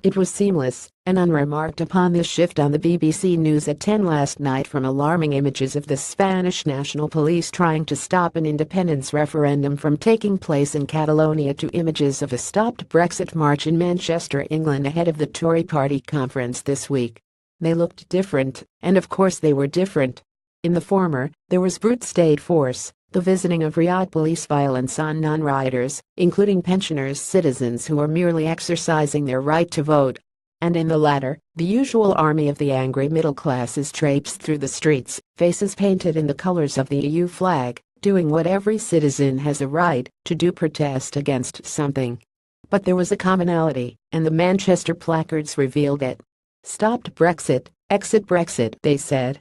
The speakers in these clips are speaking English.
It was seamless and unremarked upon this shift on the BBC News at 10 last night, from alarming images of the Spanish National Police trying to stop an independence referendum from taking place in Catalonia to images of a stopped Brexit march in Manchester, England ahead of the Tory party conference this week. They looked different, and of course they were different. In the former, there was brute state force, the visiting of Riyadh police, violence on non-rioters, including pensioners, citizens who are merely exercising their right to vote. And in the latter, the usual army of the angry middle classes traipsed through the streets, faces painted in the colors of the EU flag, doing what every citizen has a right to do: protest against something. But there was a commonality, and the Manchester placards revealed it. Stopped Brexit, exit Brexit, they said.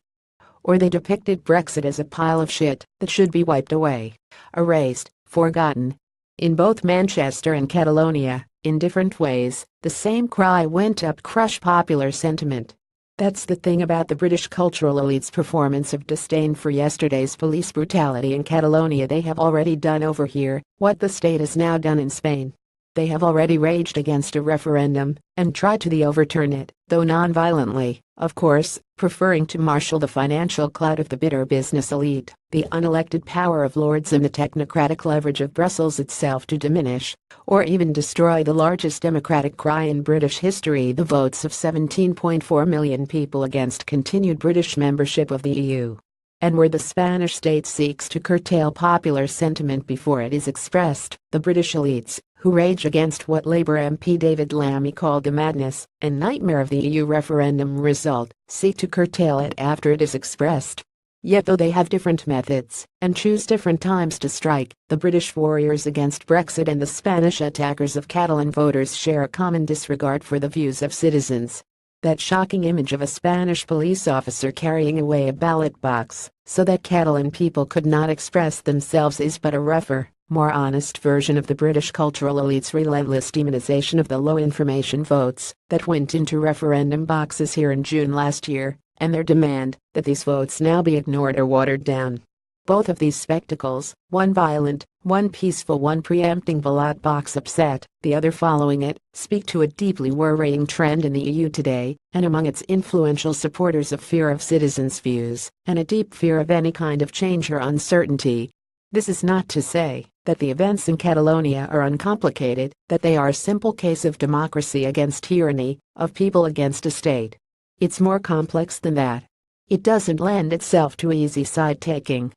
Or they depicted Brexit as a pile of shit that should be wiped away, erased, forgotten. In both Manchester and Catalonia, in different ways, the same cry went up: crush popular sentiment. That's the thing about the British cultural elite's performance of disdain for yesterday's police brutality in Catalonia. They have already done over here what the state has now done in Spain. They have already raged against a referendum and tried to overturn it, though non-violently, of course, preferring to marshal the financial clout of the bitter business elite, the unelected power of lords, and the technocratic leverage of Brussels itself to diminish, or even destroy, the largest democratic cry in British history: the votes of 17.4 million people against continued British membership of the EU. And where the Spanish state seeks to curtail popular sentiment before it is expressed, the British elites, who rage against what Labour MP David Lammy called the madness and nightmare of the EU referendum result, seek to curtail it after it is expressed. Yet though they have different methods and choose different times to strike, the British warriors against Brexit and the Spanish attackers of Catalan voters share a common disregard for the views of citizens. That shocking image of a Spanish police officer carrying away a ballot box so that Catalan people could not express themselves is but a rougher, more honest version of the British cultural elite's relentless demonization of the low-information votes that went into referendum boxes here in June last year, and their demand that these votes now be ignored or watered down. Both of these spectacles, one violent, one peaceful, one preempting ballot box upset, the other following it, speak to a deeply worrying trend in the EU today, and among its influential supporters, of fear of citizens' views, and a deep fear of any kind of change or uncertainty. This is not to say that the events in Catalonia are uncomplicated, that they are a simple case of democracy against tyranny, of people against a state. It's more complex than that. It doesn't lend itself to easy side-taking.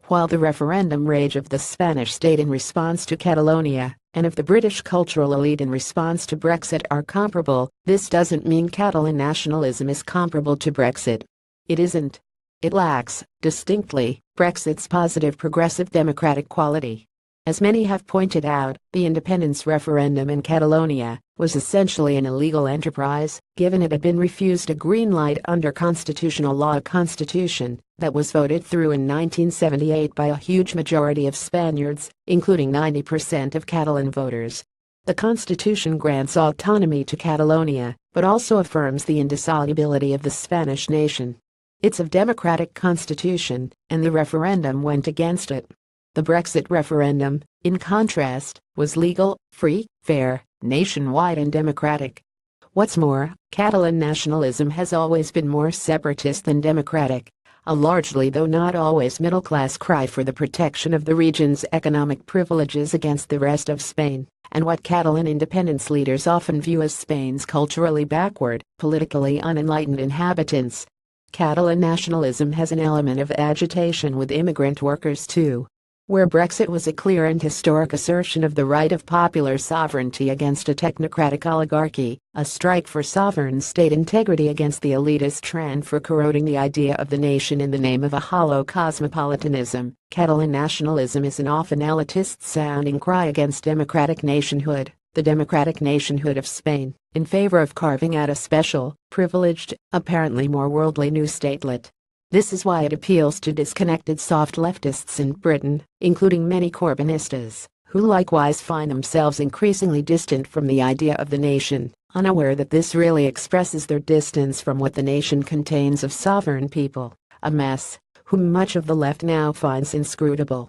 While the referendum rage of the Spanish state in response to Catalonia, and of the British cultural elite in response to Brexit, are comparable, this doesn't mean Catalan nationalism is comparable to Brexit. It isn't. It lacks, distinctly, Brexit's positive progressive democratic quality. As many have pointed out, the independence referendum in Catalonia was essentially an illegal enterprise, given it had been refused a green light under constitutional law, a constitution that was voted through in 1978 by a huge majority of Spaniards, including 90% of Catalan voters. The constitution grants autonomy to Catalonia, but also affirms the indissolubility of the Spanish nation. It's a democratic constitution, and the referendum went against it. The Brexit referendum, in contrast, was legal, free, fair, nationwide, and democratic. What's more, Catalan nationalism has always been more separatist than democratic, a largely, though not always, middle-class cry for the protection of the region's economic privileges against the rest of Spain, and what Catalan independence leaders often view as Spain's culturally backward, politically unenlightened inhabitants. Catalan nationalism has an element of agitation with immigrant workers too. Where Brexit was a clear and historic assertion of the right of popular sovereignty against a technocratic oligarchy, a strike for sovereign state integrity against the elitist trend for corroding the idea of the nation in the name of a hollow cosmopolitanism, Catalan nationalism is an often elitist-sounding cry against democratic nationhood, the democratic nationhood of Spain, in favor of carving out a special, privileged, apparently more worldly new statelet. This is why it appeals to disconnected soft leftists in Britain, including many Corbynistas, who likewise find themselves increasingly distant from the idea of the nation, unaware that this really expresses their distance from what the nation contains of sovereign people, a mess whom much of the left now finds inscrutable.